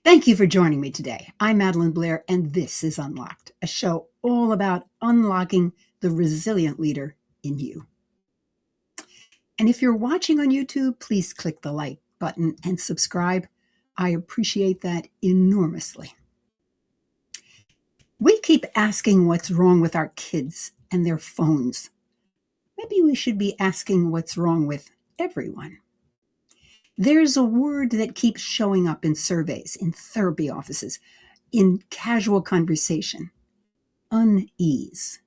Thank you for joining me today. I'm Madeline Blair, and this is Unlocked, a show all about unlocking the resilient leader in you. And if you're watching on YouTube, please click the like button and subscribe. I appreciate that enormously. We keep asking what's wrong with our kids and their phones. Maybe we should be asking what's wrong with everyone. There's a word that keeps showing up in surveys, in therapy offices, in casual conversation: unease.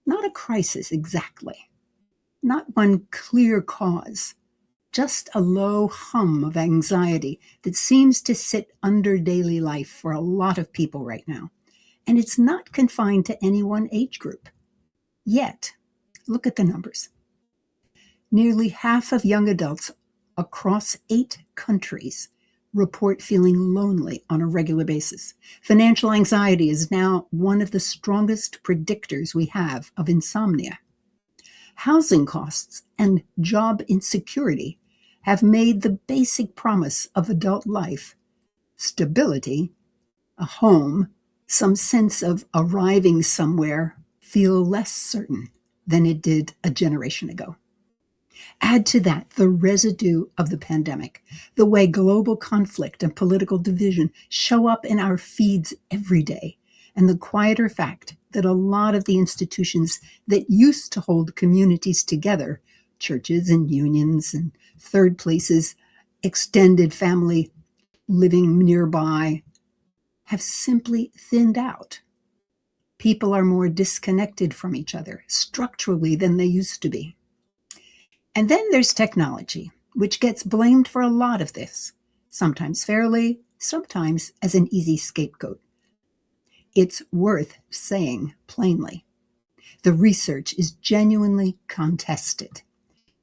Not a crisis exactly, not one clear cause, just a low hum of anxiety that seems to sit under daily life for a lot of people right now. And it's not confined to any one age group. Yet, look at the numbers. Nearly half of young adults across 8 countries report feeling lonely on a regular basis. Financial anxiety is now one of the strongest predictors we have of insomnia. Housing costs and job insecurity have made the basic promise of adult life, stability, a home, some sense of arriving somewhere, feel less certain than it did a generation ago. Add to that the residue of the pandemic, the way global conflict and political division show up in our feeds every day, and the quieter fact that a lot of the institutions that used to hold communities together, churches and unions and third places, extended family living nearby, have simply thinned out. People are more disconnected from each other structurally than they used to be. And then there's technology, which gets blamed for a lot of this, sometimes fairly, sometimes as an easy scapegoat. It's worth saying plainly. The research is genuinely contested.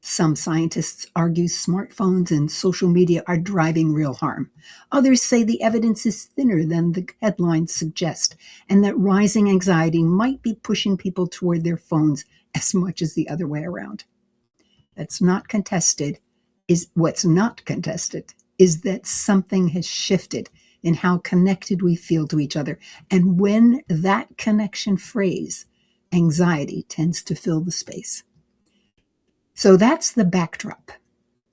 Some scientists argue smartphones and social media are driving real harm. Others say the evidence is thinner than the headlines suggest, and that rising anxiety might be pushing people toward their phones as much as the other way around. What's not contested is that something has shifted in how connected we feel to each other. And when that connection frays, anxiety tends to fill the space. So that's the backdrop,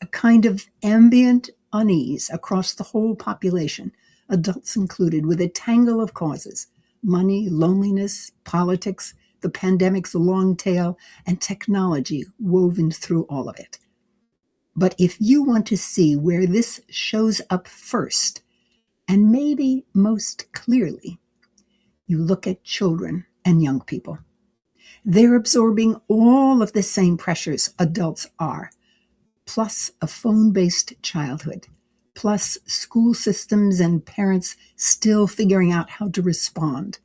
a kind of ambient unease across the whole population, adults included, with a tangle of causes: money, loneliness, politics, the pandemic's long tail, and technology woven through all of it. But if you want to see where this shows up first, and maybe most clearly, you look at children and young people. They're absorbing all of the same pressures adults are, plus a phone-based childhood, plus school systems and parents still figuring out how to respond,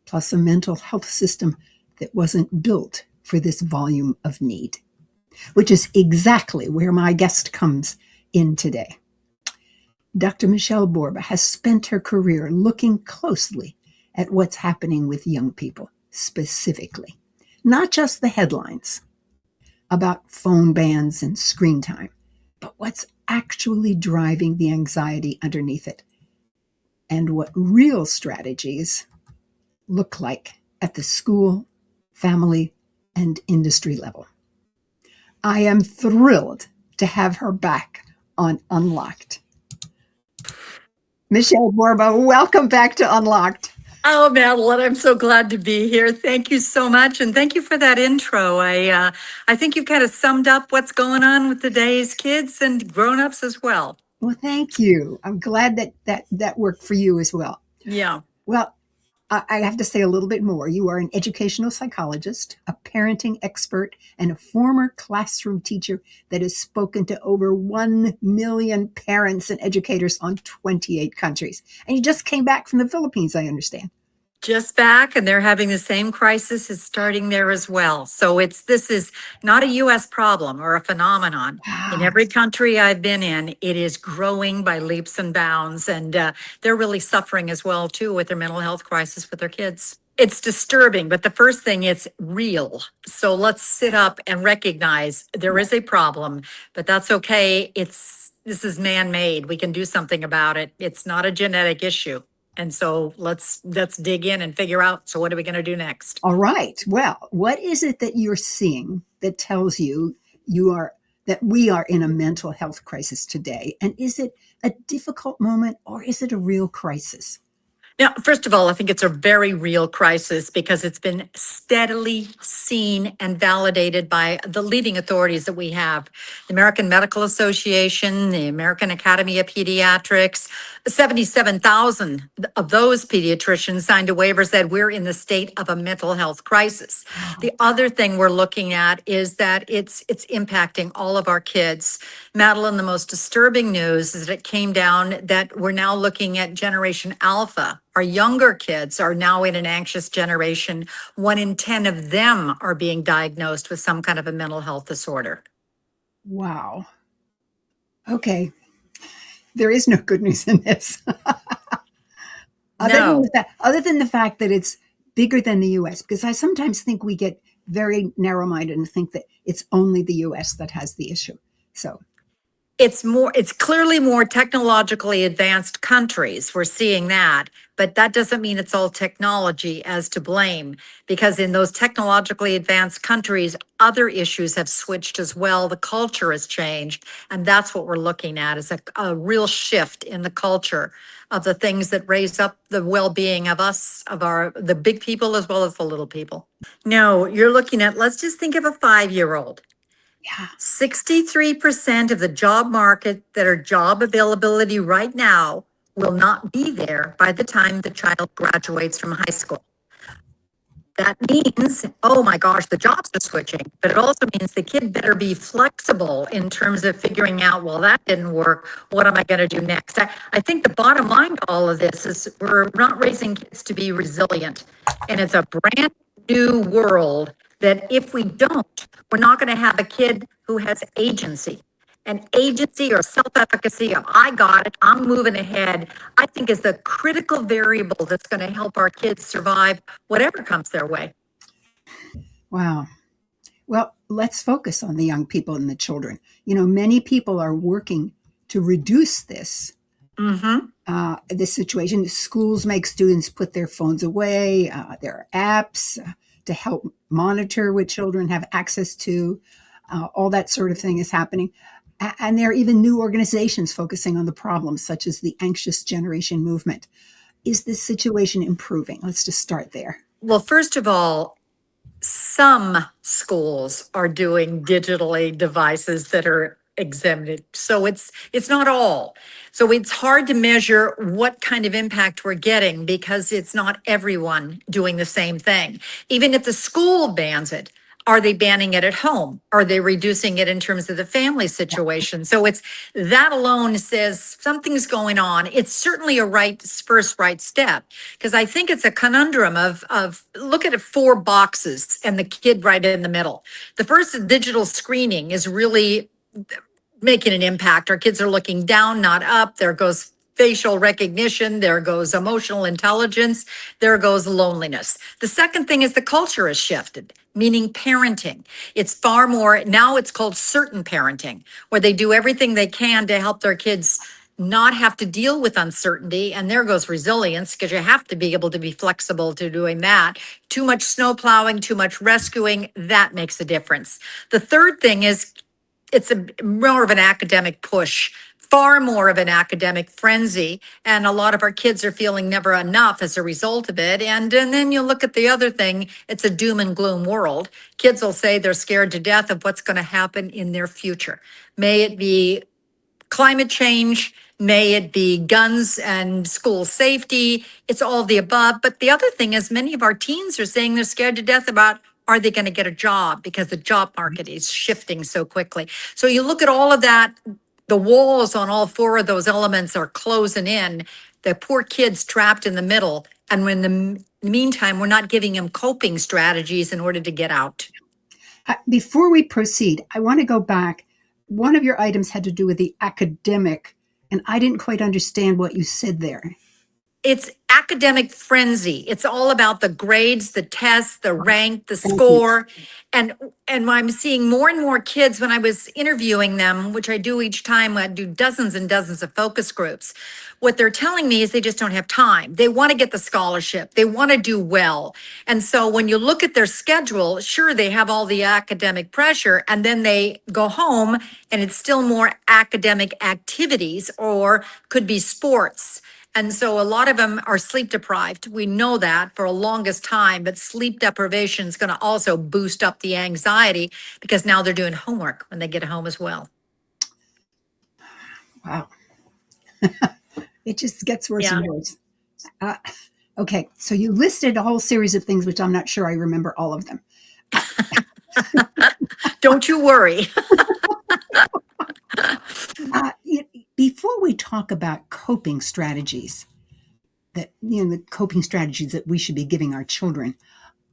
plus a mental health system that wasn't built for this volume of need, which is exactly where my guest comes in today. Dr. Michele Borba has spent her career looking closely at what's happening with young people, specifically, not just the headlines about phone bans and screen time, but what's actually driving the anxiety underneath it, and what real strategies look like at the school, family, and industry level. I am thrilled to have her back on Unlocked. Michele Borba, welcome back to Unlocked. Oh, Madeline, I'm so glad to be here. Thank you so much. And thank you for that intro. I think you've kind of summed up what's going on with today's kids and grown-ups as well. Well, thank you. I'm glad that worked for you as well. Yeah. Well, I have to say a little bit more. You are an educational psychologist, a parenting expert, and a former classroom teacher that has spoken to over 1 million parents and educators on 28 countries. And you just came back from the Philippines, I understand. Just back, and they're having the same crisis is starting there as well. So this is not a U.S. problem or a phenomenon. Wow. In every country I've been in, it is growing by leaps and bounds, and they're really suffering as well too with their mental health crisis with their kids. It's disturbing, but the first thing, it's real. So let's sit up and recognize there is a problem, but that's okay. It's this is man-made. We can do something about it. It's not a genetic issue. And so let's dig in and figure out, so what are we going to do next? All right. Well, what is it that you're seeing that tells you you are that we are in a mental health crisis today? And is it a difficult moment or is it a real crisis? Now, first of all, I think it's a very real crisis because it's been steadily seen and validated by the leading authorities that we have. The American Medical Association, the American Academy of Pediatrics, 77,000 of those pediatricians signed a waiver, said we're in the state of a mental health crisis. The other thing we're looking at is that it's impacting all of our kids. Madeline, the most disturbing news is that it came down that we're now looking at Generation Alpha. Our younger kids are now in an anxious generation. 1 in 10 of them are being diagnosed with some kind of a mental health disorder. Wow. Okay. There is no good news in this. No. Other than the fact that it's bigger than the US, because I sometimes think we get very narrow-minded and think that it's only the US that has the issue. So It's clearly more technologically advanced countries. We're seeing that, but that doesn't mean it's all technology as to blame, because in those technologically advanced countries, other issues have switched as well. The culture has changed. And that's what we're looking at, is a real shift in the culture of the things that raise up the well-being of us, of the big people as well as the little people. No, you're looking at, let's just think of a 5-year-old. yeah. 63% of the job market that are job availability right now will not be there by the time the child graduates from high school. That means, oh my gosh, the jobs are switching, but it also means the kid better be flexible in terms of figuring out, well, that didn't work. What am I going to do next? I think the bottom line to all of this is we're not raising kids to be resilient. And it's a brand new world that if we don't, we're not going to have a kid who has agency. And agency or self-efficacy of I got it, I'm moving ahead, I think is the critical variable that's going to help our kids survive whatever comes their way. Wow. Well, let's focus on the young people and the children. Many people are working to reduce this. This situation. Schools make students put their phones away. There are apps to help monitor what children have access to. All that sort of thing is happening. And there are even new organizations focusing on the problems, such as the Anxious Generation Movement. Is this situation improving? Let's just start there. Well, first of all, some schools are doing digitally devices that are exempted. So it's not all. So it's hard to measure what kind of impact we're getting because it's not everyone doing the same thing. Even if the school bans it, are they banning it at home? Are they reducing it in terms of the family situation? So it's that alone says something's going on. It's certainly a first right step, because I think it's a conundrum of look at it, 4 boxes and the kid right in the middle. The first, digital screening, is really making an impact. Our kids are looking down, not up. There goes facial recognition, there goes emotional intelligence, there goes loneliness. The second thing is the culture has shifted, meaning parenting. It's far more, now it's called certain parenting, where they do everything they can to help their kids not have to deal with uncertainty. And there goes resilience, because you have to be able to be flexible to doing that. Too much snow plowing, too much rescuing, that makes a difference. The third thing is it's more of an academic push, far more of an academic frenzy. And a lot of our kids are feeling never enough as a result of it. And then you look at the other thing, it's a doom and gloom world. Kids will say they're scared to death of what's going to happen in their future. May it be climate change, may it be guns and school safety, it's all the above. But the other thing is many of our teens are saying they're scared to death about, are they going to get a job, because the job market is shifting so quickly. So you look at all of that, the walls on all 4 of those elements are closing in, the poor kids trapped in the middle. And in the meantime, we're not giving them coping strategies in order to get out. Before we proceed, I want to go back. One of your items had to do with the academic, and I didn't quite understand what you said there. It's academic frenzy. It's all about the grades, the tests, the rank, the Thank you. score. And I'm seeing more and more kids when I was interviewing them, which I do each time. I do dozens and dozens of focus groups. What they're telling me is they just don't have time. They want to get the scholarship. They want to do well. And so when you look at their schedule, sure, they have all the academic pressure, and then they go home and it's still more academic activities or could be sports. And so a lot of them are sleep deprived. We know that for a longest time, but sleep deprivation is going to also boost up the anxiety because now they're doing homework when they get home as well. Wow. It just gets worse Yeah. and worse. Okay, so you listed a whole series of things, which I'm not sure I remember all of them. Don't you worry. Before we talk about coping strategies, the coping strategies that we should be giving our children,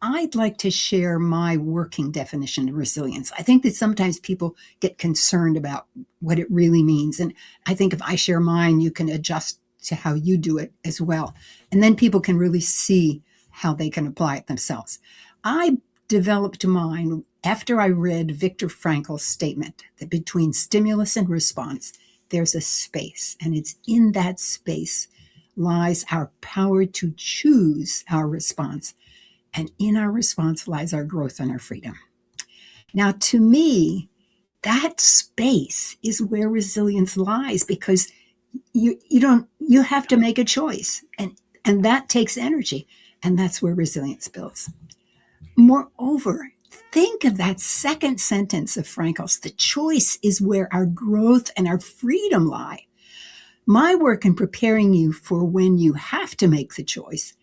I'd like to share my working definition of resilience. I think that sometimes people get concerned about what it really means. And I think if I share mine, you can adjust to how you do it as well. And then people can really see how they can apply it themselves. I developed mine after I read Viktor Frankl's statement that between stimulus and response, there's a space. And it's in that space lies our power to choose our response. And in our response lies our growth and our freedom. Now, to me, that space is where resilience lies, because you have to make a choice, and that takes energy, and that's where resilience builds. Moreover, think of that second sentence of Frankel's: the choice is where our growth and our freedom lie. My work in preparing you for when you have to make the choice,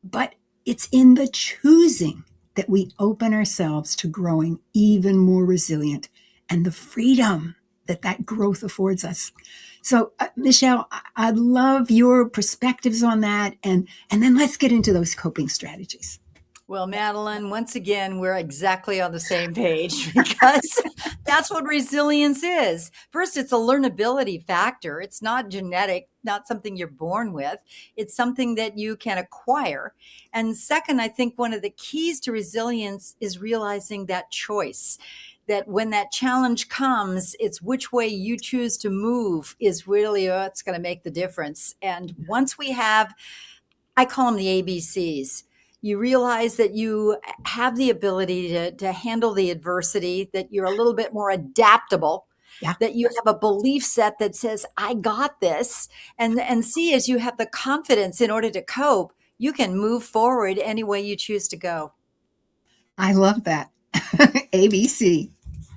but it's in the choosing that we open ourselves to growing even more resilient, and the freedom that growth affords us. So, Michele, I love your perspectives on that. And then let's get into those coping strategies. Well, Madeline, once again, we're exactly on the same page because that's what resilience is. First, it's a learnability factor. It's not genetic, not something you're born with. It's something that you can acquire. And second, I think one of the keys to resilience is realizing that choice, that when that challenge comes, it's which way you choose to move is really what's going to make the difference. And once we have, I call them the ABCs, you realize that you have the ability to handle the adversity, that you're a little bit more adaptable, that you have a belief set that says, I got this. And see, as you have the confidence in order to cope, you can move forward any way you choose to go. I love that. ABC.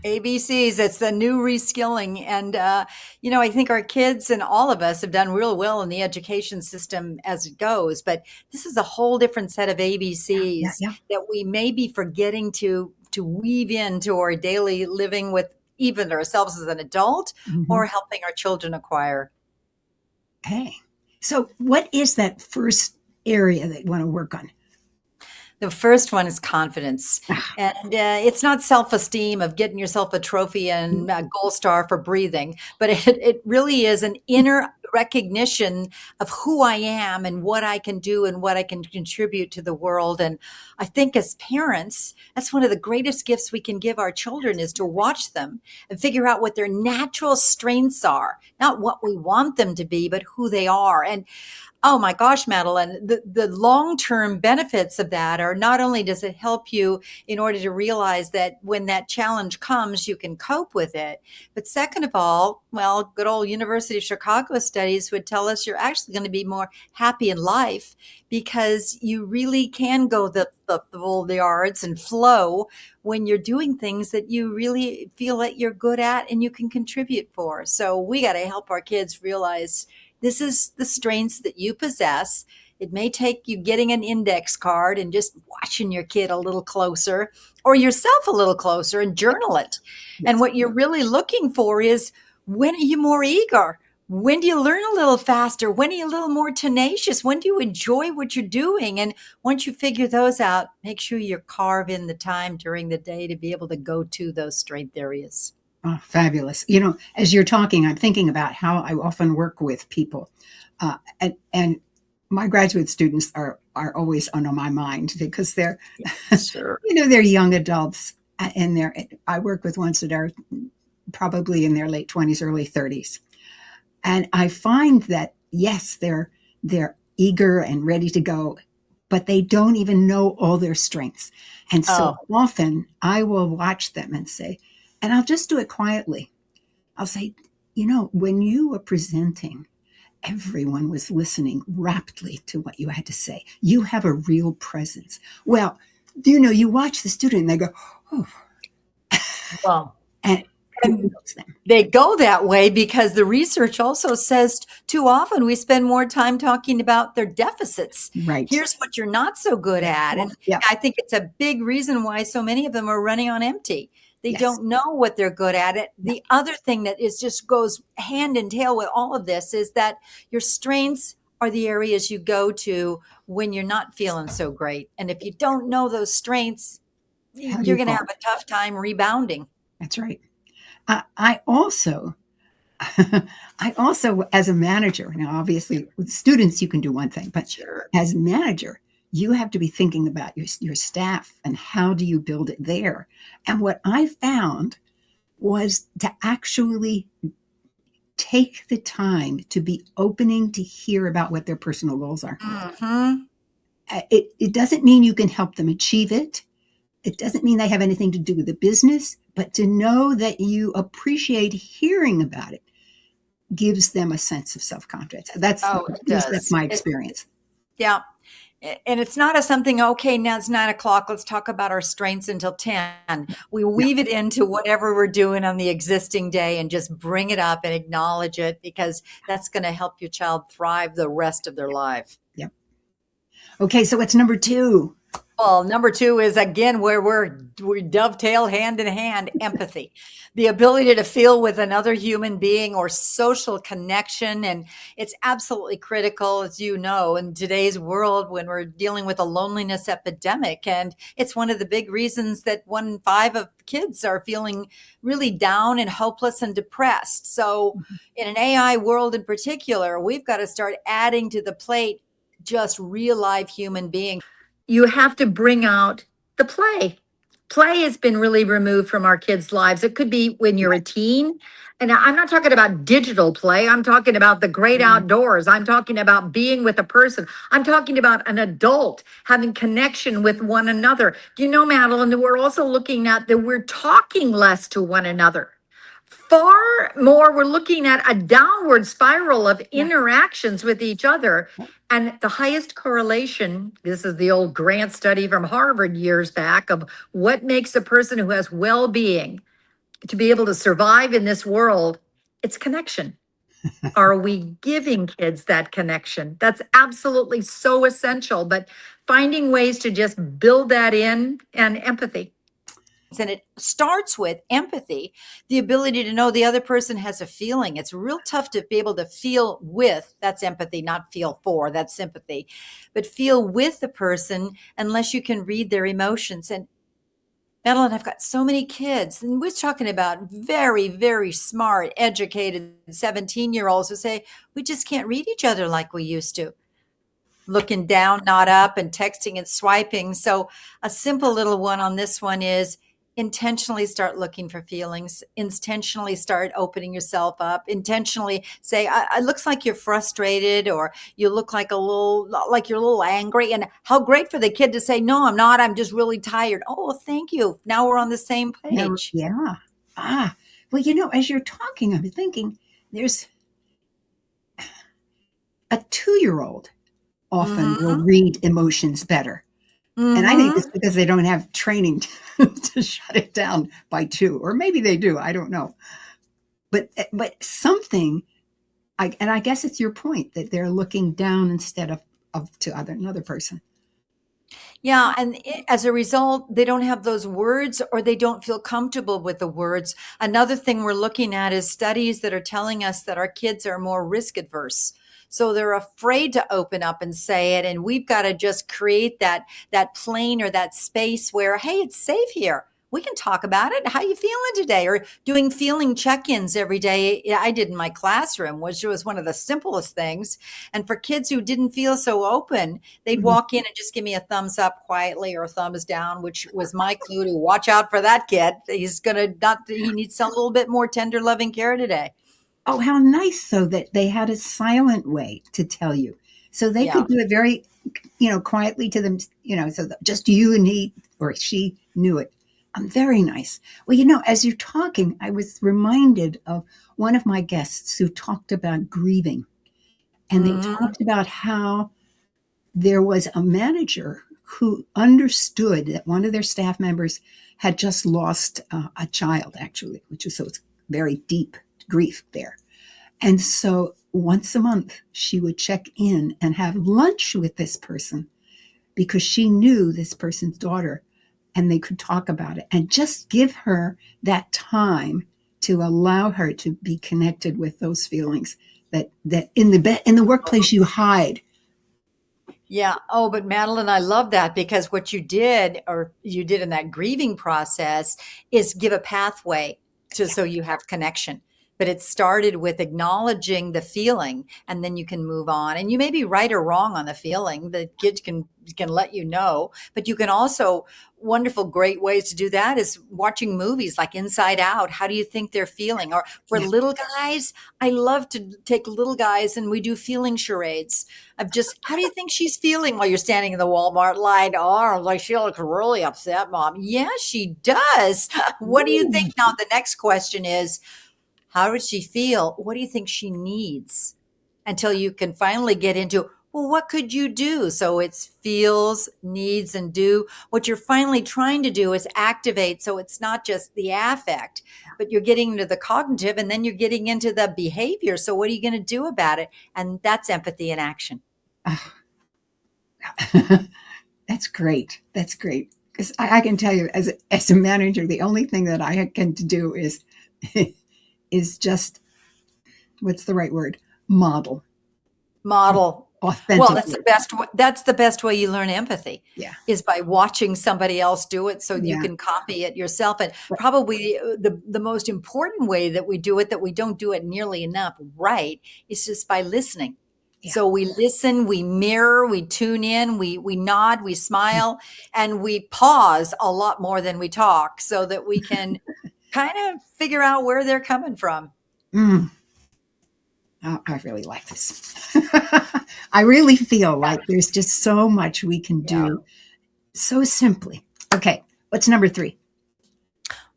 ABCs, it's the new reskilling. And, I think our kids and all of us have done real well in the education system as it goes. But this is a whole different set of ABCs that we may be forgetting to weave into our daily living with even ourselves as an adult or helping our children acquire. Okay. So what is that first area that you want to work on? The first one is confidence. And it's not self-esteem of getting yourself a trophy and a gold star for breathing, but it really is an inner recognition of who I am and what I can do and what I can contribute to the world. And I think as parents, that's one of the greatest gifts we can give our children, is to watch them and figure out what their natural strengths are, not what we want them to be, but who they are. And oh my gosh, Madeline, the long-term benefits of that are not only does it help you in order to realize that when that challenge comes, you can cope with it. But second of all, well, good old University of Chicago studies would tell us you're actually going to be more happy in life because you really can go the yards and flow when you're doing things that you really feel that you're good at and you can contribute for. So we got to help our kids realize this is the strengths that you possess. It may take you getting an index card and just watching your kid a little closer or yourself a little closer and journal it. Yes. And what you're really looking for is, when are you more eager? When do you learn a little faster? When are you a little more tenacious? When do you enjoy what you're doing? And once you figure those out, make sure you carve in the time during the day to be able to go to those strength areas. Oh, fabulous. As you're talking, I'm thinking about how I often work with people. And my graduate students are always on my mind because they're, Sure. they're young adults, and I work with ones that are probably in their late 20s, early 30s. And I find that, yes, they're eager and ready to go, but they don't even know all their strengths. And so Oh, often I will watch them and say, and I'll just do it quietly. I'll say, when you were presenting, everyone was listening raptly to what you had to say. You have a real presence. Well, you watch the student and they go, oh, well, and it and helps them. they go that way because the research also says too often we spend more time talking about their deficits. Right. Here's what you're not so good at. And Yeah. I think it's a big reason why so many of them are running on empty. They Yes. don't know what they're good at. The other thing that is just goes hand in tail with all of this is that your strengths are the areas you go to when you're not feeling so great. And if you don't know those strengths, How do you're you going to fall? have a tough time rebounding. That's right. I also, as a manager, now obviously with students you can do one thing, but Sure. as a manager, you have to be thinking about your staff and how do you build it there. And what I found was to actually take the time to be opening to hear about what their personal goals are. Mm-hmm. It doesn't mean you can help them achieve it. It doesn't mean they have anything to do with the business, but to know that you appreciate hearing about it gives them a sense of self-confidence. That's Oh, it at least that's does. my experience. Yeah. And it's not a something, okay, now it's 9 o'clock. Let's talk about our strengths until 10. We Yeah, weave it into whatever we're doing on the existing day and just bring it up and acknowledge it because that's going to help your child thrive the rest of their life. yeah. Okay, so what's number 2? Well, number 2 is again where we dovetail hand in hand, empathy, the ability to feel with another human being or social connection. And it's absolutely critical, as you know, in today's world when we're dealing with a loneliness epidemic. And it's one of the big reasons that 1 in 5 of kids are feeling really down and hopeless and depressed. So in an AI world in particular, we've got to start adding to the plate just real life human beings. You have to bring out the play. Play has been really removed from our kids' lives. It could be when you're a teen. And I'm not talking about digital play. I'm talking about the great outdoors. I'm talking about being with a person. I'm talking about an adult having connection with one another. Do you know, Madeline, that we're also looking at that we're talking less to one another? Far more, we're looking at a downward spiral of interactions with each other. And the highest correlation, this is the old Grant study from Harvard years back, of what makes a person who has well being to be able to survive in this world, it's connection. Are we giving kids that connection? That's absolutely so essential, but finding ways to just build that in and empathy. And it starts with empathy, the ability to know the other person has a feeling. It's real tough to be able to feel with, that's empathy, not feel for, that's sympathy, but feel with the person unless you can read their emotions. And Madeline, I've got so many kids, and we're talking about very, very smart, educated 17-year-olds who say, we just can't read each other like we used to. Looking down, not up, and texting and swiping. So a simple little one on this one is intentionally start looking for feelings, intentionally start opening yourself up, intentionally say, it looks like you're frustrated, or you look like you're a little angry. And how great for the kid to say, no, I'm not, I'm just really tired. Oh, well, thank you. Now we're on the same page. Yeah. Well, as you're talking, I'm thinking there's a 2-year-old often will read emotions better. And I think it's because they don't have training to shut it down by 2, or maybe they do. I don't know. But something, and I guess it's your point that they're looking down instead of to another person. Yeah. And as a result, they don't have those words, or they don't feel comfortable with the words. Another thing we're looking at is studies that are telling us that our kids are more risk adverse. So they're afraid to open up and say it. And we've got to just create that plane or that space where, hey, it's safe here. we can talk about it. How you feeling today? Or doing feeling check-ins every day. I did in my classroom, which was one of the simplest things. And for kids who didn't feel so open, they'd Mhm. walk in and just give me a thumbs up quietly or a thumbs down, which was my clue to watch out for that kid. He needs a little bit more tender, loving care today. Oh, how nice, though, that they had a silent way to tell you. So they Yeah. could do it very, quietly to them, so that just you and he or she knew it. Very nice. Well, as you're talking, I was reminded of one of my guests who talked about grieving. And they Mhm. talked about how there was a manager who understood that one of their staff members had just lost a child, actually, which is so it's very deep grief there. And so once a month, she would check in and have lunch with this person because she knew this person's daughter and they could talk about it and just give her that time to allow her to be connected with those feelings that in the workplace you hide. Yeah. Oh, but Madeline, I love that because what you did in that grieving process is give a pathway to so you have connection. But it started with acknowledging the feeling and then you can move on. And you may be right or wrong on the feeling. The kids can let you know, but you can also wonderful, great ways to do that is watching movies like Inside Out. How do you think they're feeling? Or for Yeah. little guys, I love to take little guys and we do feeling charades of just how do you think she's feeling while you're standing in the Walmart line? Oh, like she looks really upset, Mom. Yeah, she does. What do you think? Ooh. Now, the next question is, how does she feel? What do you think she needs? Until you can finally get into, well, what could you do? So it's feels, needs, and do. What you're finally trying to do is activate. So it's not just the affect, but you're getting into the cognitive and then you're getting into the behavior. So what are you going to do about it? And that's empathy in action. Ah, that's great. That's great. Because I can tell you, as a manager, the only thing that I can do is is just what's the right word? Model Model. Well, authentically. that's the best way you learn empathy Yeah. is by watching somebody else do it so you Yeah. can copy it yourself. And But probably the most important way that we do it, that we don't do it nearly enough right, is just by listening. yeah. So we listen, we mirror, we tune in, we nod, we smile, and we pause a lot more than we talk so that we can kind of figure out where they're coming from. Mm. Oh, I really like this. I really feel Yeah. like there's just so much we can Yeah. do so simply. Okay, what's number 3?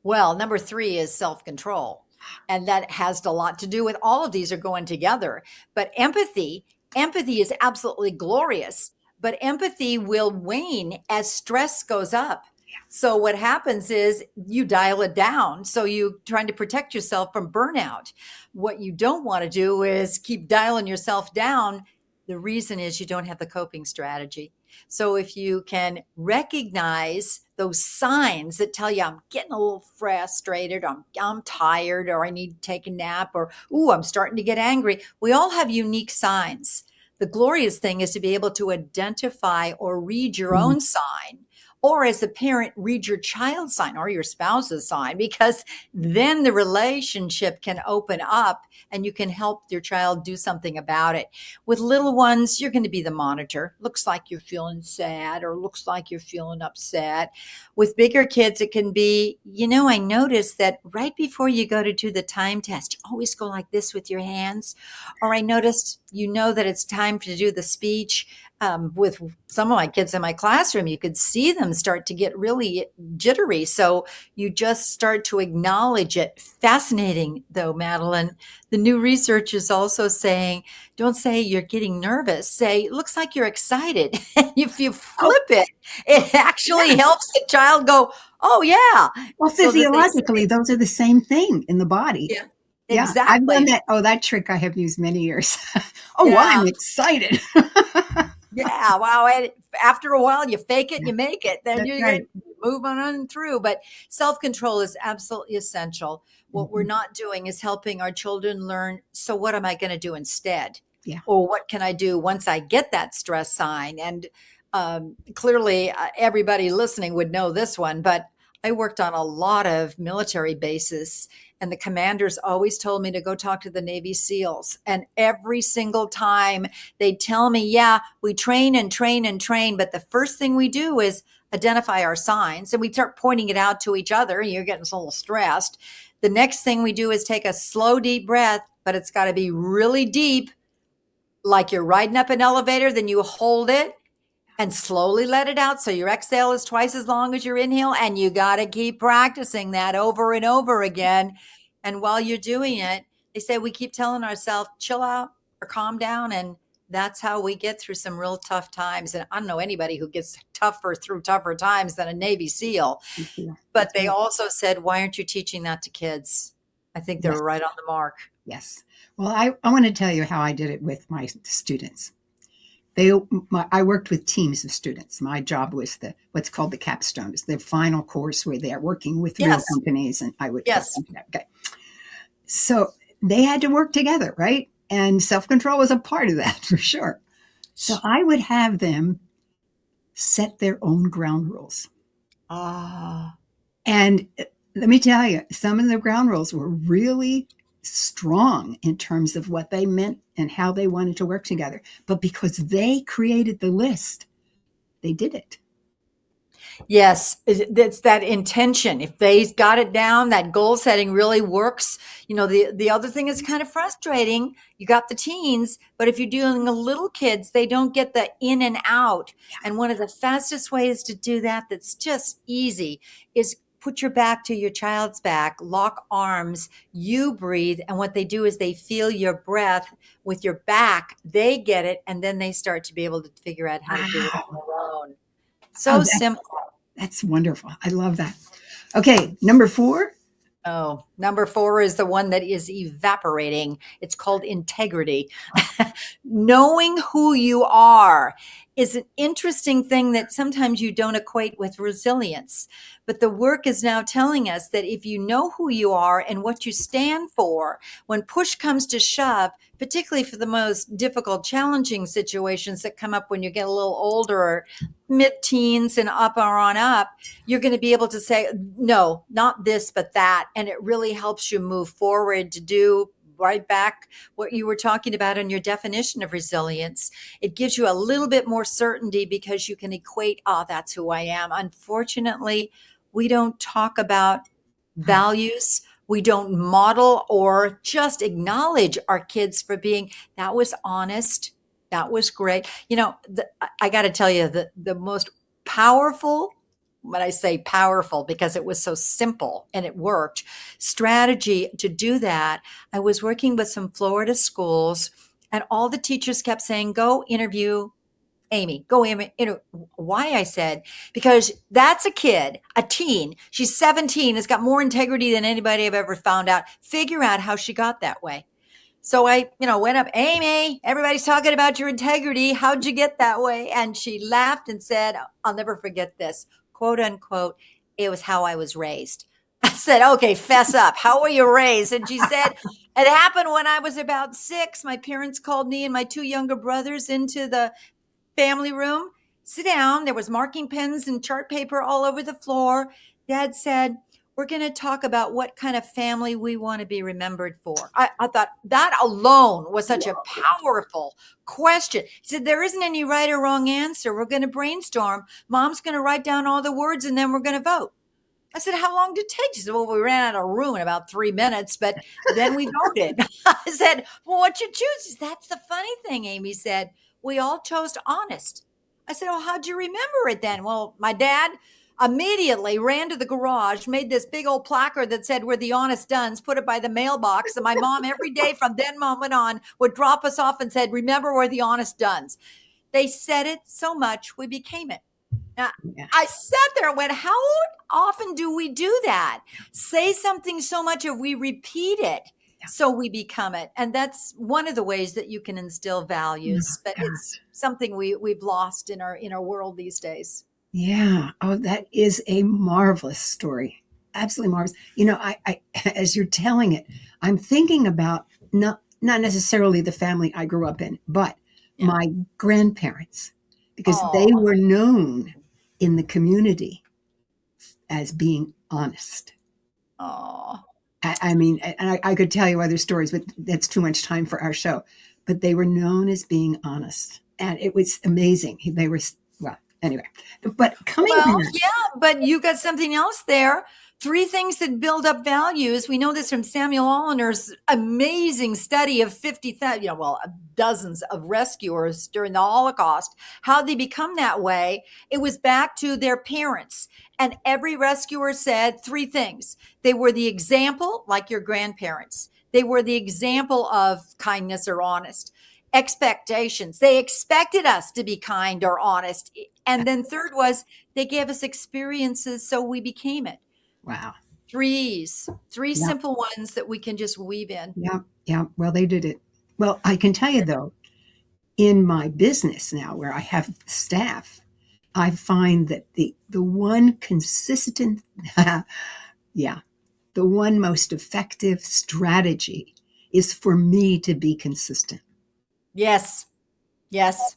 Well, number 3 is self-control. And that has a lot to do with all of these are going together. But empathy is absolutely glorious, but empathy will wane as stress goes up. So what happens is you dial it down. So you trying to protect yourself from burnout. What you don't want to do is keep dialing yourself down. The reason is you don't have the coping strategy. So if you can recognize those signs that tell you I'm getting a little frustrated, I'm tired, or I need to take a nap, or ooh, I'm starting to get angry. We all have unique signs. The glorious thing is to be able to identify or read your Mm. own sign, or as a parent, read your child's sign or your spouse's sign, because then the relationship can open up and you can help your child do something about it. With little ones, you're going to be the monitor. Looks like you're feeling sad or looks like you're feeling upset. With bigger kids, it can be, I noticed that right before you go to do the time test, you always go like this with your hands. Or I noticed, that it's time to do the speech. With some of my kids in my classroom, you could see them start to get really jittery. So you just start to acknowledge it. Fascinating, though, Madeline. The new research is also saying, don't say you're getting nervous. Say, looks like you're excited. If you Oh, flip it, it actually yeah. helps the child go, oh, yeah. Well, So that they physiologically, those are the same thing in the body. yeah, Yeah, I've done exactly. that. Oh, that trick I have used many years. Oh, Yeah. I'm excited. Yeah, wow. And after a while, you fake it, Yeah, you make it, then that's you're right. moving on through. But self control is absolutely essential. What we're Mhm. not doing is helping our children learn. So, what am I going to do instead? Yeah. Or what can I do once I get that stress sign? And clearly, everybody listening would know this one, but I worked on a lot of military bases, and the commanders always told me to go talk to the Navy SEALs. And every single time they'd tell me, yeah, we train and train and train, but the first thing we do is identify our signs, and we start pointing it out to each other. You're getting a little stressed. The next thing we do is take a slow, deep breath, but it's got to be really deep, like you're riding up an elevator. Then you hold it and slowly let it out. So your exhale is twice as long as your inhale. And you got to keep practicing that over and over again. And while you're doing it, they say we keep telling ourselves, chill out or calm down. And that's how we get through some real tough times. And I don't know anybody who gets tougher through tougher times than a Navy SEAL. But they also said, why aren't you teaching that to kids? I think they're right on the mark. Yes. Well, I want to tell you how I did it with my students. I worked with teams of students. My job was what's called the capstone. It's the final course where they are working with real companies, and I would okay. So they had to work together, right? And self-control was a part of that for sure. So I would have them set their own ground rules. And let me tell you, some of the ground rules were really strong in terms of what they meant and how they wanted to work together. But because they created the list, they did it. Yes, it's that intention. If they got it down, that goal setting really works. You know, the other thing is kind of frustrating. You got the teens, but if you're doing the little kids, they don't get the in and out. And one of the fastest ways to do that, that's just easy, is put your back to your child's back, lock arms, you breathe. And what they do is they feel your breath with your back. They get it. And then they start to be able to figure out how to do it on their own. So simple. That's wonderful. I love that. Okay, number 4. Oh, number 4 is the one that is evaporating. It's called integrity. Knowing who you are is an interesting thing that sometimes you don't equate with resilience. But the work is now telling us that if you know who you are and what you stand for, when push comes to shove, particularly for the most difficult, challenging situations that come up when you get a little older, or mid-teens and up or on up, you're going to be able to say, no, not this, but that. And it really helps you move forward to do right back what you were talking about in your definition of resilience. It gives you a little bit more certainty because you can equate, oh, that's who I am. Unfortunately, we don't talk about values. We don't model or just acknowledge our kids for being, that was honest. That was great. You know, I got to tell you, the most powerful, when I say powerful because it was so simple and it worked, strategy to do that, I was working with some Florida schools, and all the teachers kept saying, go interview Amy, go interview. Why? I said, because that's a kid, a teen. She's 17, has got more integrity than anybody I've ever found out. Figure out how she got that way. So I, went up, Amy, everybody's talking about your integrity. How'd you get that way? And she laughed and said, I'll never forget this, quote unquote, it was how I was raised. I said, okay, fess up. How were you raised? And she said, it happened when I was about 6. My parents called me and my 2 younger brothers into the family room. Sit down. There was marking pens and chart paper all over the floor. Dad said, we're going to talk about what kind of family we want to be remembered for. I thought that alone was such a powerful question. He said, there isn't any right or wrong answer. We're going to brainstorm. Mom's going to write down all the words and then we're going to vote. I said, how long did it take? She said, well, we ran out of room in about 3 minutes, but then we voted. I said, well, what you choose? She said, that's the funny thing, Amy said. We all chose honest. I said, oh, how'd you remember it then? Well, my dad immediately ran to the garage, made this big old placard that said, we're the honest duns, put it by the mailbox. And my mom every day from then moment on would drop us off and said, remember, we're the honest duns. They said it so much, we became it. Now, I sat there and went, how often do we do that? Say something so much or we repeat it. So we become it. And that's one of the ways that you can instill values, but it's something we've lost in our world these days. Yeah. Oh, that is a marvelous story. Absolutely marvelous. I as you're telling it, I'm thinking about not necessarily the family I grew up in, but my grandparents, because they were known in the community as being honest. Oh, I mean, and I could tell you other stories, but that's too much time for our show. But they were known as being honest, and it was amazing. They were, well, anyway. But coming well, back, yeah, but you got something else there. Three things that build up values. We know this from Samuel Olliner's amazing study of 50,000, dozens of rescuers during the Holocaust. How they become that way? It was back to their parents. And every rescuer said three things. They were the example, like your grandparents. They were the example of kindness or honest. Expectations. They expected us to be kind or honest. And then third was they gave us experiences, so we became it. wow. Three Yeah, simple ones that we can just weave in. yeah, yeah. Well, they did it. Well, I can tell you though, in my business now where I have staff, I find that the one consistent, yeah, the one most effective strategy is for me to be consistent. Yes. Yes.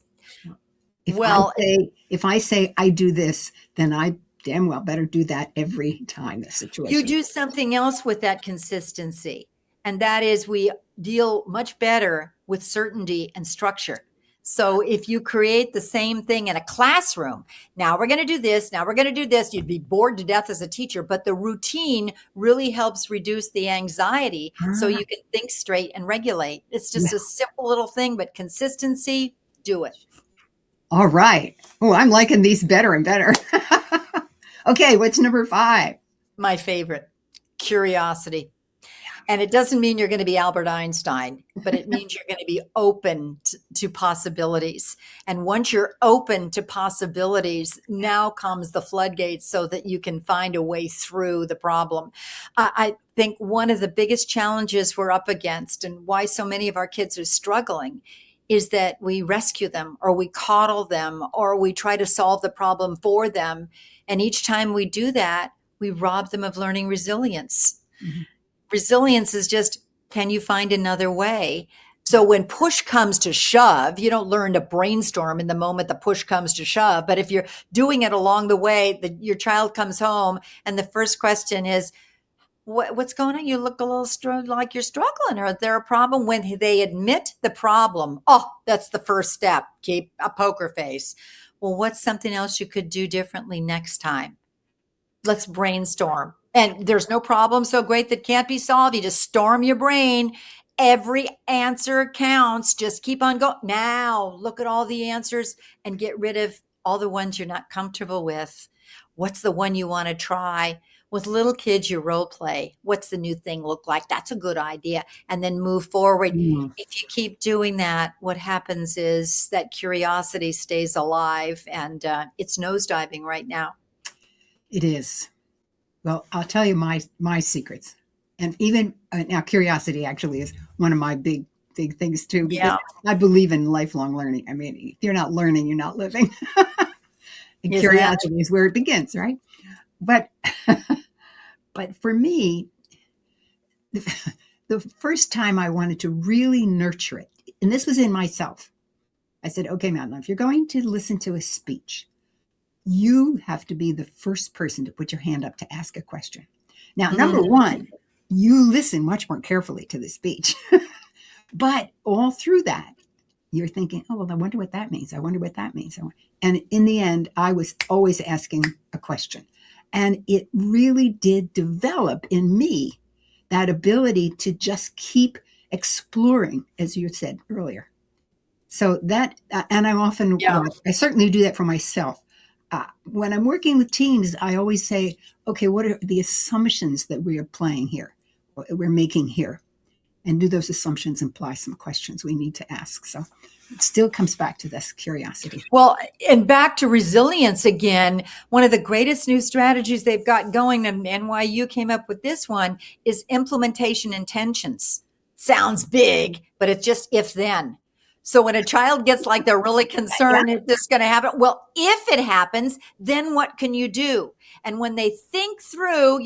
If I Well, say if I say I do this, then I damn well better do that every time the you situation. do something else with that consistency, and that is we deal much better with certainty and structure. So if you create the same thing in a classroom, now we're going to do this, now we're going to do this, you'd be bored to death as a teacher, but the routine really helps reduce the anxiety so Ah, you can think straight and regulate. It's yeah. just a simple little thing, but consistency, do it. All right. Oh, I'm liking these better and better. Okay, what's number 5? My favorite, curiosity. And it doesn't mean you're going to be Albert Einstein, but it means you're going to be open to possibilities. And once you're open to possibilities, now comes the floodgates so that you can find a way through the problem. I think one of the biggest challenges we're up against and why so many of our kids are struggling is that we rescue them or we coddle them or we try to solve the problem for them. And each time we do that, we rob them of learning resilience. Mhm. Resilience is just, can you find another way? So when push comes to shove, you don't learn to brainstorm in the moment the push comes to shove. But if you're doing it along the way, your child comes home and the first question is, what's going on? You look a little like you're struggling. Or is there a problem? When they admit the problem, oh, that's the first step. Keep a poker face. Well, what's something else you could do differently next time? Let's brainstorm. And there's no problem so great that can't be solved. You just storm your brain. Every answer counts. Just keep on going. Now, look at all the answers and get rid of all the ones you're not comfortable with. What's the one you want to try? With little kids, you role play. What's the new thing look like? That's a good idea. And then move forward. Mm, If you keep doing that, what happens is that curiosity stays alive and it's nosediving right now. it is. Well, I'll tell you my secrets. And even now curiosity actually is one of my big things too because Yeah. I believe in lifelong learning. I mean, if you're not learning, you're not living. And Isn't that curiosity is where it begins, right? But but for me, the first time I wanted to really nurture it, and this was in myself, I said, okay, Madeline, if you're going to listen to a speech, you have to be the first person to put your hand up to ask a question. Now, number Mhm. one, you listen much more carefully to the speech. But all through that, you're thinking, oh, well, I wonder what that means. I wonder what that means. And in the end, I was always asking a question. And it really did develop in me that ability to just keep exploring, as you said earlier. So that, and I'm often, Yeah. well, I certainly do that for myself. When I'm working with teams, I always say, okay, what are the assumptions that we are playing here, we're making here? And do those assumptions imply some questions we need to ask? So it still comes back to this curiosity. Well, and back to resilience again, one of the greatest new strategies they've got going, and NYU came up with this one, is implementation intentions. Sounds big, but it's just if then. So when a child gets like they're really Yeah. concerned, is this going to happen? Well, if it happens, then what can you do? And when they think through,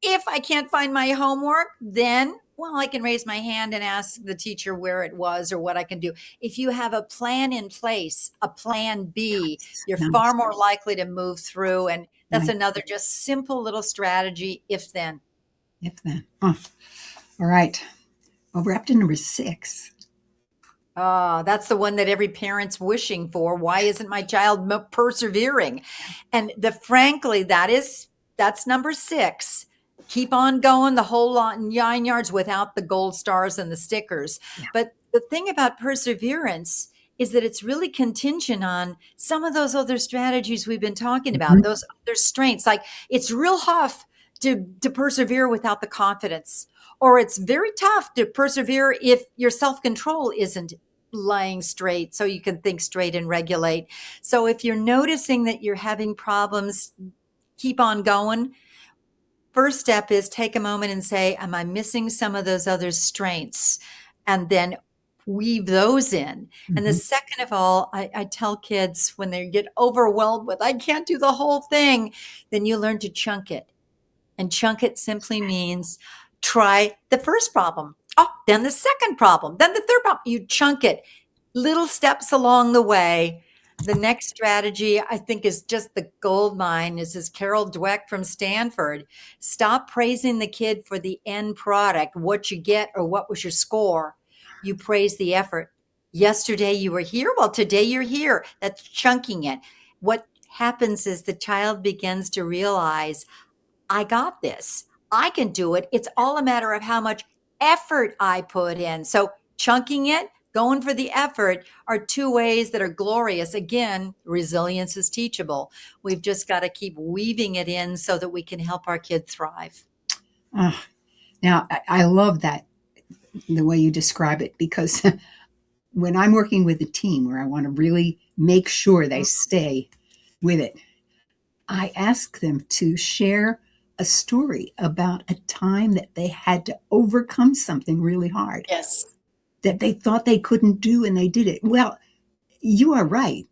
if I can't find my homework, then, well, I can raise my hand and ask the teacher where it was or what I can do. If you have a plan in place, a plan B, you're Nice. far more likely to move through. And That's Right. another just simple little strategy, if then. If then. Oh, all right. Well, we're up to number 6. That's the one that every parent's wishing for. Why isn't my child persevering? And frankly, that's number 6. Keep on going the whole lot in 9 yards without the gold stars and the stickers. Yeah. But the thing about perseverance is that it's really contingent on some of those other strategies we've been talking about, those other strengths. Like it's real tough to persevere without the confidence, or it's very tough to persevere if your self-control isn't lying straight so you can think straight and regulate. So if you're noticing that you're having problems, keep on going. First step is take a moment and say, am I missing some of those other strengths? And then weave those in. And the second of all, I tell kids when they get overwhelmed with, I can't do the whole thing, then you learn to chunk it. And chunk it simply means try the first problem. Oh, then the second problem, then the third problem. You chunk it, little steps along the way. The next strategy, I think, is just the gold mine. This is Carol Dweck from Stanford. Stop praising the kid for the end product, what you get or what was your score. You praise the effort. Yesterday you were here. Well, today you're here. That's chunking it. What happens is the child begins to realize, I got this. I can do it. It's all a matter of how much effort I put in. So chunking it, going for the effort are 2 ways that are glorious. Again, resilience is teachable. We've just got to keep weaving it in so that we can help our kid thrive. Now, I love that, the way you describe it, because when I'm working with a team where I want to really make sure they stay with it, I ask them to share a story about a time that they had to overcome something really hard Yes. that they thought they couldn't do and they did it. Well, you are right.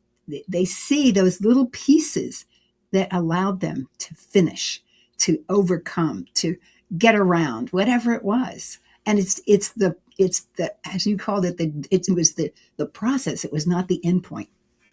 They see those little pieces that allowed them to finish, to overcome, to get around, whatever it was. And it's the as you called it, it was the process. It was not the end point.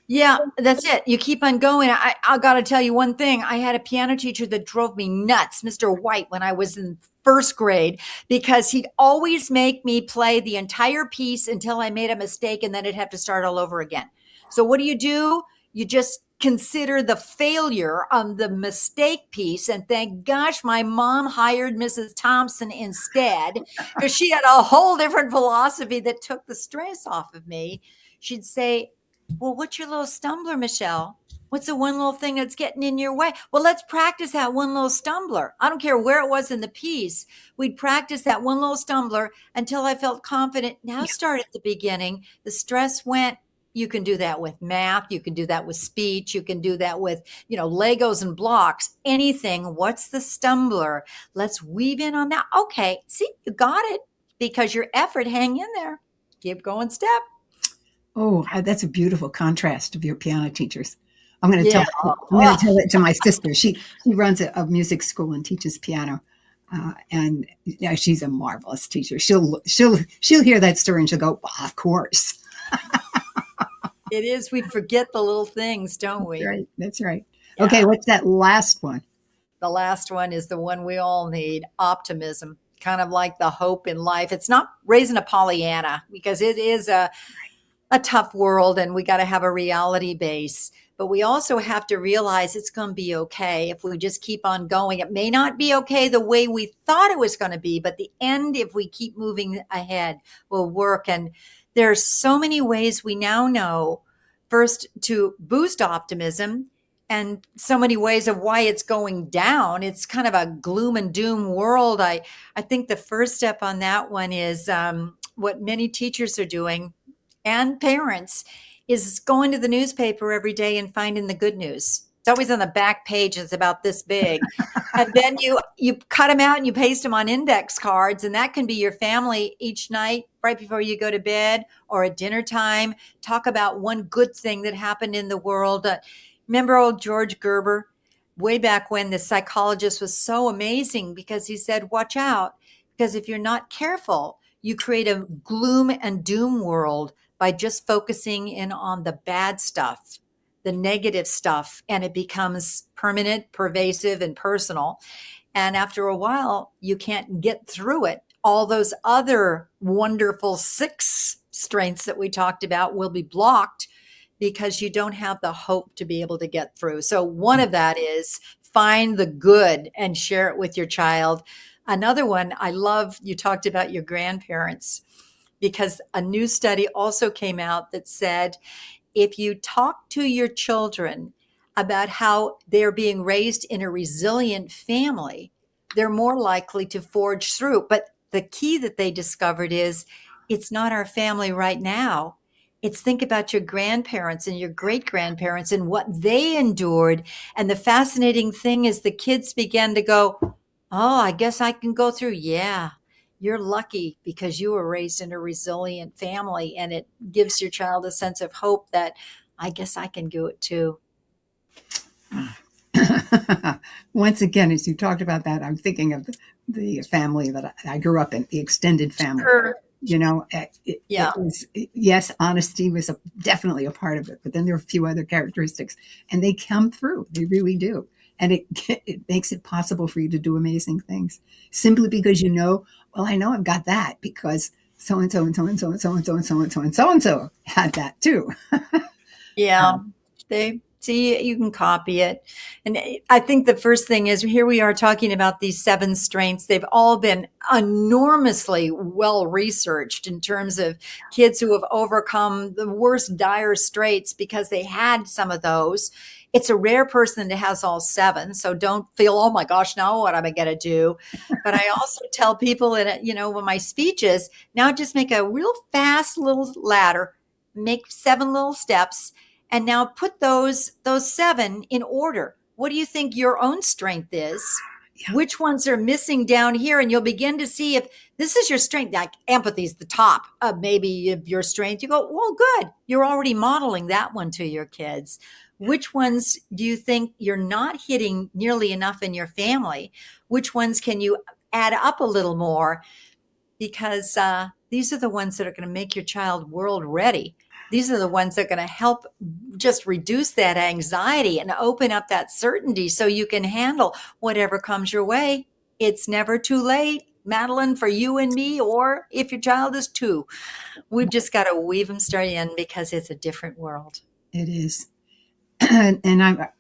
Yeah, that's it. You keep on going. I got to tell you one thing. I had a piano teacher that drove me nuts, Mr. White, when I was in first grade, because he'd always make me play the entire piece until I made a mistake and then I'd have to start all over again. So what do? You just consider the failure on the mistake piece. And thank gosh, my mom hired Mrs. Thompson instead, because she had a whole different philosophy that took the stress off of me. She'd say, well, what's your little stumbler, Michele? What's the one little thing that's getting in your way? Well, let's practice that one little stumbler. I don't care where it was in the piece. We'd practice that one little stumbler until I felt confident. Now start at the beginning. The stress went. You can do that with math. You can do that with speech. You can do that with, Legos and blocks, anything. What's the stumbler? Let's weave in on that. Okay. See, you got it because your effort hang in there. Keep going step. Oh, that's a beautiful contrast of your piano teachers. I'm going to tell it to my sister. She runs a music school and teaches piano, and she's a marvelous teacher. She'll hear that story and she'll go, well, of course. It is. We forget the little things, don't we? Right. That's right. Yeah. Okay. What's that last one? The last one is the one we all need: optimism. Kind of like the hope in life. It's not raising a Pollyanna, because it is a tough world and we got to have a reality base. But we also have to realize it's going to be okay if we just keep on going. It may not be okay the way we thought it was going to be, but the end, if we keep moving ahead, will work. And there's so many ways we now know, first, to boost optimism, and so many ways of why it's going down. It's kind of a gloom and doom world. I think the first step on that one is what many teachers are doing, and parents, is going to the newspaper every day and finding the good news. It's always on the back page. It's about this big. And then you cut them out and you paste them on index cards. And that can be your family each night, right before you go to bed or at dinner time. Talk about one good thing that happened in the world. Remember old George Gerber? Way back when, the psychologist was so amazing, because he said, watch out, because if you're not careful, you create a gloom and doom world by just focusing in on the bad stuff. the negative stuff, and it becomes permanent, pervasive, and personal. And after a while, you can't get through it. All those other wonderful 6 strengths that we talked about will be blocked because you don't have the hope to be able to get through. So one of that is find the good and share it with your child. Another one, I love, you talked about your grandparents, because a new study also came out that said if you talk to your children about how they're being raised in a resilient family, they're more likely to forge through. But the key that they discovered is it's not our family right now. It's think about your grandparents and your great grandparents and what they endured. And the fascinating thing is the kids began to go, oh, I guess I can go through. Yeah, you're lucky because you were raised in a resilient family, and it gives your child a sense of hope that I guess I can do it too. Once again, as you talked about that, I'm thinking of the family that I grew up in, the extended family. Sure. You know, Yeah. it was, yes, honesty was definitely a part of it, but then there are a few other characteristics, and they come through. They really do. And it makes it possible for you to do amazing things simply because you know, well, I know I've got that because so and so and so and so and so and so and so and so and so and so had that too. Yeah. They see, you can copy it. And I think the first thing is here we are talking about these 7 strengths. They've all been enormously well researched in terms of kids who have overcome the worst dire straits because they had some of those. It's a rare person that has all 7. So don't feel, oh my gosh, now what am I going to do? But I also tell people in, when my speeches, now just make a real fast little ladder, make 7 little steps, and now put those 7 in order. What do you think your own strength is? Yeah. Which ones are missing down here? And you'll begin to see if this is your strength. Like empathy is the top of maybe of your strength. You go, well, good. You're already modeling that one to your kids. Which ones do you think you're not hitting nearly enough in your family? Which ones can you add up a little more? Because these are the ones that are going to make your child world ready. These are the ones that are going to help just reduce that anxiety and open up that certainty so you can handle whatever comes your way. It's never too late, Madeline, for you and me, or if your child is 2. We've just got to weave them straight in because it's a different world. It is. And I,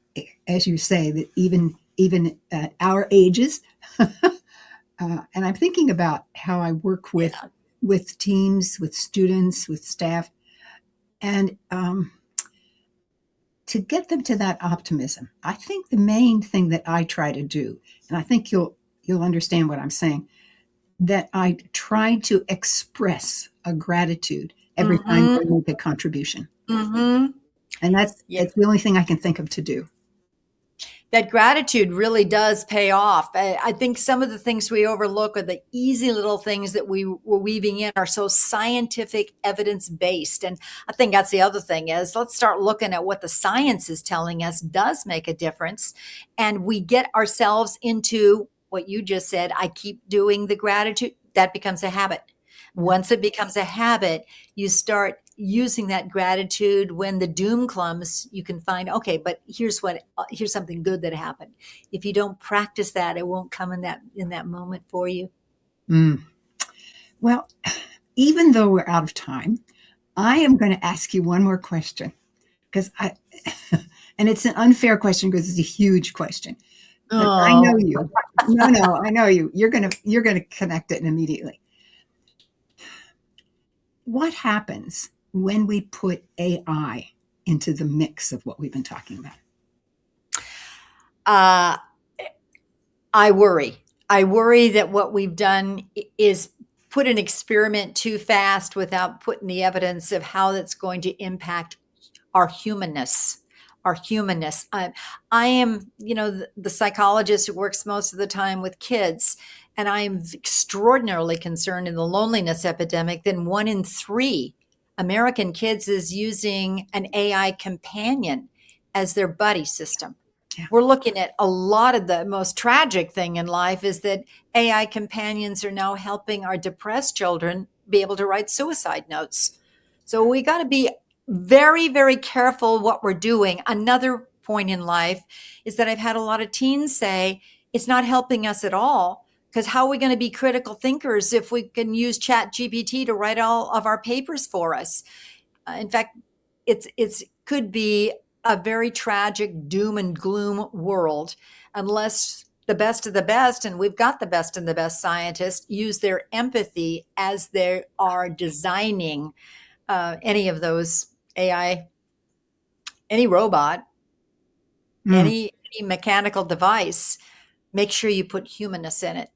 as you say, that even at our ages, and I'm thinking about how I work with teams, with students, with staff, and to get them to that optimism. I think the main thing that I try to do, and I think you'll understand what I'm saying, that I try to express a gratitude every time they make a contribution. Mm-hmm. And that's the only thing I can think of to do. That gratitude really does pay off. I think some of the things we overlook are the easy little things that we were weaving in are so scientific, evidence-based. And I think that's the other thing is let's start looking at what the science is telling us does make a difference. And we get ourselves into what you just said. I keep doing the gratitude. That becomes a habit. Once it becomes a habit, you start using that gratitude when the doom comes. You can find, okay, but here's something good that happened. If you don't practice that, it won't come in that moment for you. Well, even though we're out of time, I am going to ask you one more question because and it's an unfair question because it's a huge question. But I know you. No, I know you. You're going to connect it immediately. What happens when we put AI into the mix of what we've been talking about? I worry. I worry that what we've done is put an experiment too fast without putting the evidence of how that's going to impact our humanness. I am, the psychologist who works most of the time with kids, and I am extraordinarily concerned in the loneliness epidemic. Then 1 in 3 American kids is using an AI companion as their buddy system. Yeah. We're looking at a lot of the most tragic thing in life is that AI companions are now helping our depressed children be able to write suicide notes. So we got to be very, very careful what we're doing. Another point in life is that I've had a lot of teens say it's not helping us at all. Because how are we going to be critical thinkers if we can use Chat GPT to write all of our papers for us? In fact, it's could be a very tragic doom and gloom world unless the best of the best, and we've got the best and the best scientists, use their empathy as they are designing any of those AI, any robot, Mm, any mechanical device. Make sure you put humanness in it.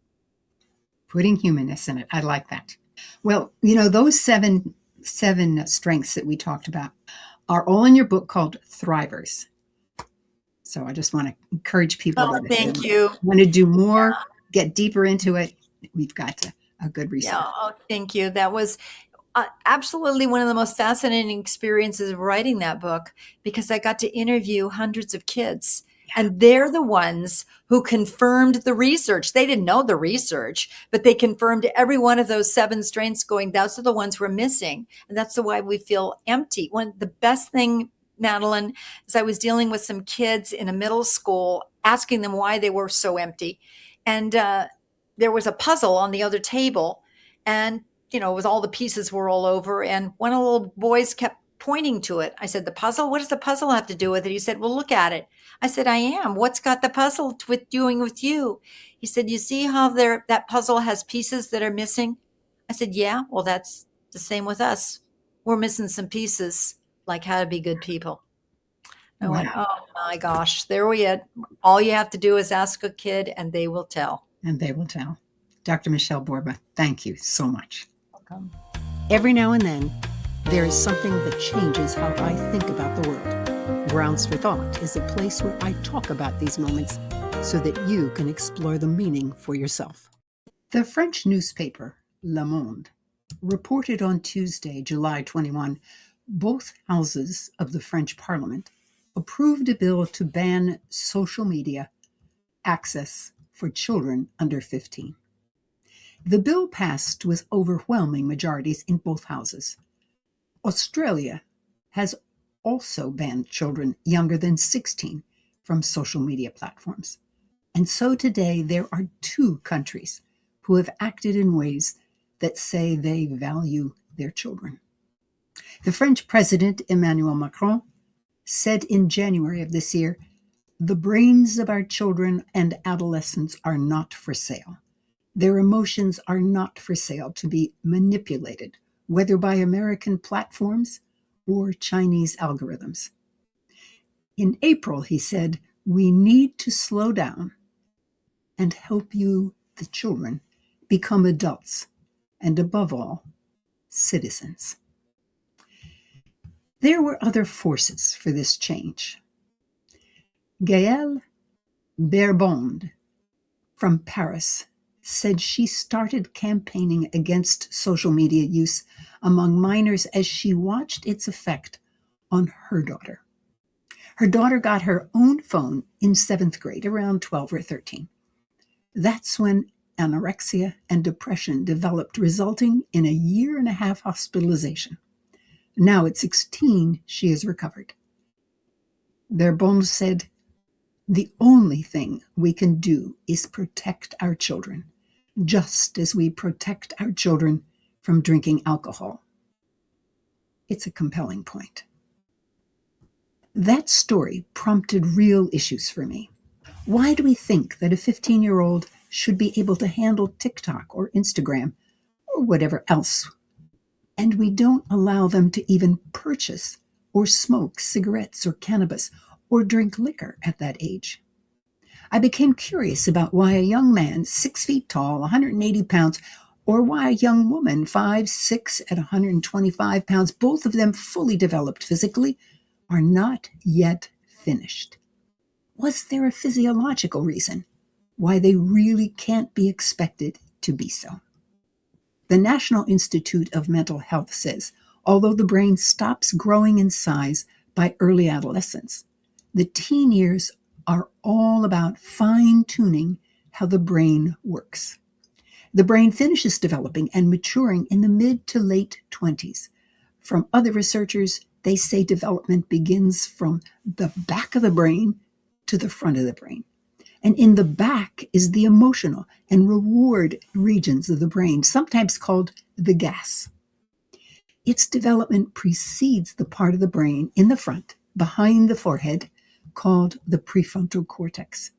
putting humanness in it. I like that. Well, those seven strengths that we talked about are all in your book called Thrivers. So I just want to encourage people Oh, that if they thank you. want to do more, get deeper into it, we've got a good Yeah, resource. oh, thank you. That was absolutely one of the most fascinating experiences of writing that book because I got to interview hundreds of kids. And they're the ones who confirmed the research. They didn't know the research, but they confirmed every one of those seven strengths going, those are the ones we're missing. And that's why we feel empty. The best thing, Madeline, is I was dealing with some kids in a middle school, asking them why they were so empty. And there was a puzzle on the other table. And it was all the pieces were all over. And one of the little boys kept pointing to it. I said, the puzzle? What does the puzzle have to do with it? He said, well, look at it. I said, I am. What's got the puzzle doing with you? He said, you see how that puzzle has pieces that are missing? I said, yeah, well, that's the same with us. We're missing some pieces, like how to be good people. I went, Wow. oh my gosh, there we are. All you have to do is ask a kid and they will tell. And they will tell. Dr. Michele Borba, thank you so much. Welcome. Every now and then, there is something that changes how I think about the world. Grounds for Thought is a place where I talk about these moments so that you can explore the meaning for yourself. The French newspaper Le Monde reported on Tuesday, July 21, both houses of the French Parliament approved a bill to ban social media access for children under 15. The bill passed with overwhelming majorities in both houses. Australia has also banned children younger than 16 from social media platforms. And so today there are two countries who have acted in ways that say they value their children. The French President Emmanuel Macron said in January of this year, the brains of our children and adolescents are not for sale. Their emotions are not for sale to be manipulated, whether by American platforms or Chinese algorithms. In April, he said, we need to slow down and help you, the children, become adults and, above all, citizens. There were other forces for this change. Gaëlle Berbond from Paris said she started campaigning against social media use among minors as she watched its effect on her daughter. Her daughter got her own phone in 7th grade, around 12 or 13. That's when anorexia and depression developed, resulting in a 1.5-year hospitalization. Now at 16, she has recovered. Berbon said, the only thing we can do is protect our children, just as we protect our children from drinking alcohol. It's a compelling point. That story prompted real issues for me. Why do we think that a 15-year-old should be able to handle TikTok or Instagram or whatever else, and we don't allow them to even purchase or smoke cigarettes or cannabis or drink liquor at that age? I became curious about why a young man 6 feet tall, 180 pounds, or why a young woman 5'6" at 125 pounds, both of them fully developed physically, are not yet finished. Was there a physiological reason why they really can't be expected to be so? The National Institute of Mental Health says, although the brain stops growing in size by early adolescence, the teen years are all about fine-tuning how the brain works. The brain finishes developing and maturing in the mid to late 20s. From other researchers, They say development begins from the back of the brain to the front of the brain. And in the back is the emotional and reward regions of the brain, sometimes called the gas. Its development precedes the part of the brain in the front, behind the forehead, called the prefrontal cortex.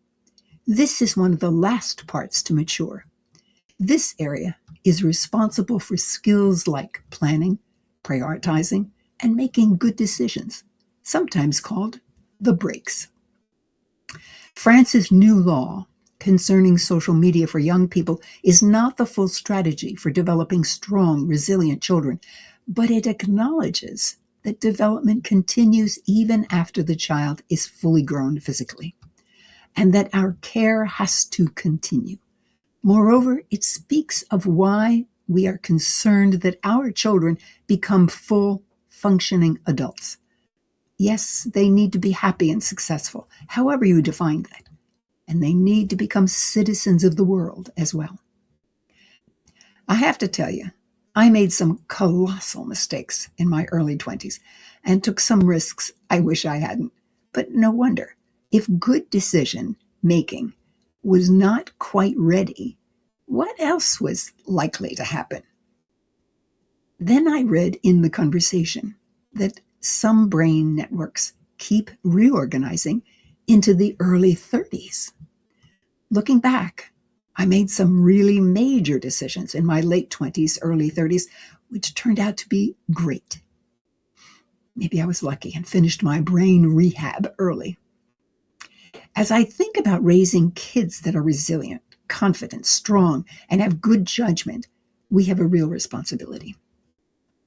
This is one of the last parts to mature. This area is responsible for skills like planning, prioritizing, and making good decisions, sometimes called the brakes. France's new law concerning social media for young people is not the full strategy for developing strong, resilient children, but it acknowledges that development continues even after the child is fully grown physically, and that our care has to continue. Moreover, it speaks of why we are concerned that our children become full, functioning adults. Yes, they need to be happy and successful, however you define that. And they need to become citizens of the world as well. I have to tell you, I made some colossal mistakes in my early 20s and took some risks I wish I hadn't. But no wonder. If good decision making was not quite ready, what else was likely to happen? Then I read in The Conversation that some brain networks keep reorganizing into the early 30s. Looking back, I made some really major decisions in my late 20s, early 30s, which turned out to be great. Maybe I was lucky and finished my brain rehab early. As I think about raising kids that are resilient, confident, strong, and have good judgment, we have a real responsibility.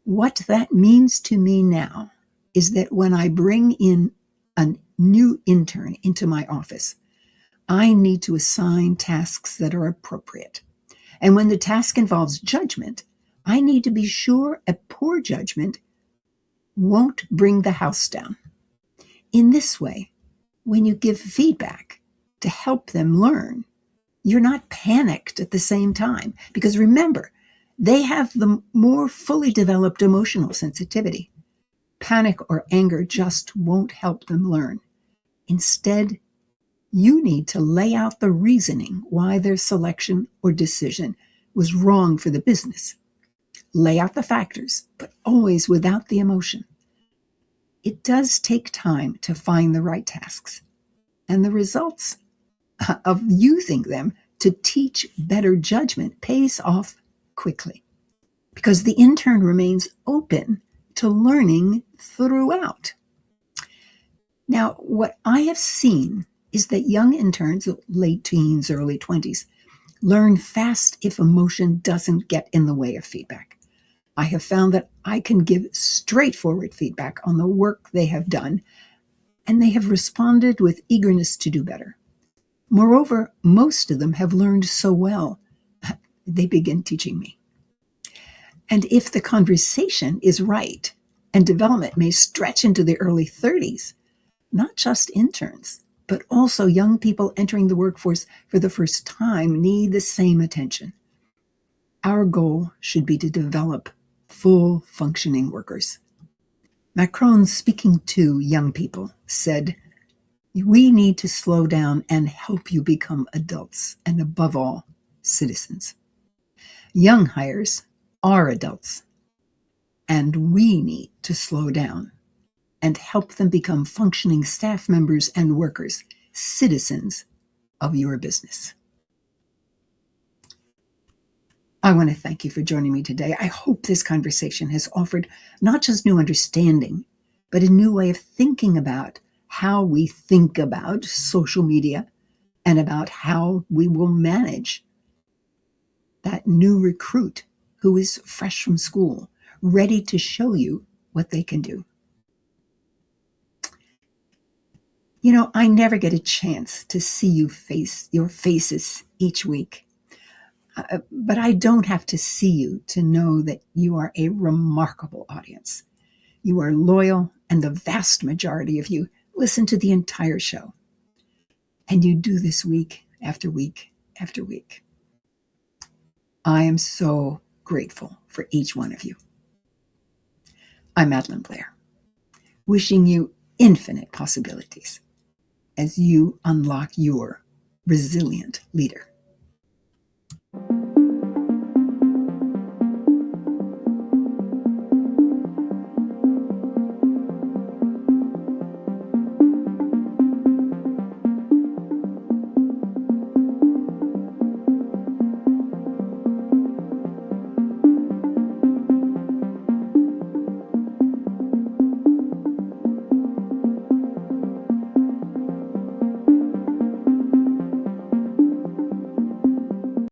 What that means to me now is that when I bring in a new intern into my office, I need to assign tasks that are appropriate. And when the task involves judgment, I need to be sure a poor judgment won't bring the house down. In this way, when you give feedback to help them learn, you're not panicked at the same time. Because remember, they have the more fully developed emotional sensitivity. Panic or anger just won't help them learn. Instead, you need to lay out the reasoning why their selection or decision was wrong for the business. Lay out the factors, but always without the emotion. It does take time to find the right tasks, and the results of using them to teach better judgment pays off quickly because the intern remains open to learning throughout. Now, what I have seen is that young interns, late teens, early 20s, learn fast if emotion doesn't get in the way of feedback. I have found that I can give straightforward feedback on the work they have done, and they have responded with eagerness to do better. Moreover, most of them have learned so well, they begin teaching me. And if the conversation is right, and development may stretch into the early 30s, not just interns, but also young people entering the workforce for the first time need the same attention. Our goal should be to develop full functioning workers. Macron, speaking to young people, said, "We need to slow down and help you become adults, and above all, citizens. Young hires are adults, and we need to slow down and help them become functioning staff members and workers, citizens of your business." I want to thank you for joining me today. I hope this conversation has offered not just new understanding, but a new way of thinking about how we think about social media and about how we will manage that new recruit who is fresh from school, ready to show you what they can do. You know, I never get a chance to see your faces each week. But I don't have to see you to know that you are a remarkable audience. You are loyal, and the vast majority of you listen to the entire show. And you do this week after week after week. I am so grateful for each one of you. I'm Madeline Blair. wishing you infinite possibilities as you unlock your resilient leader.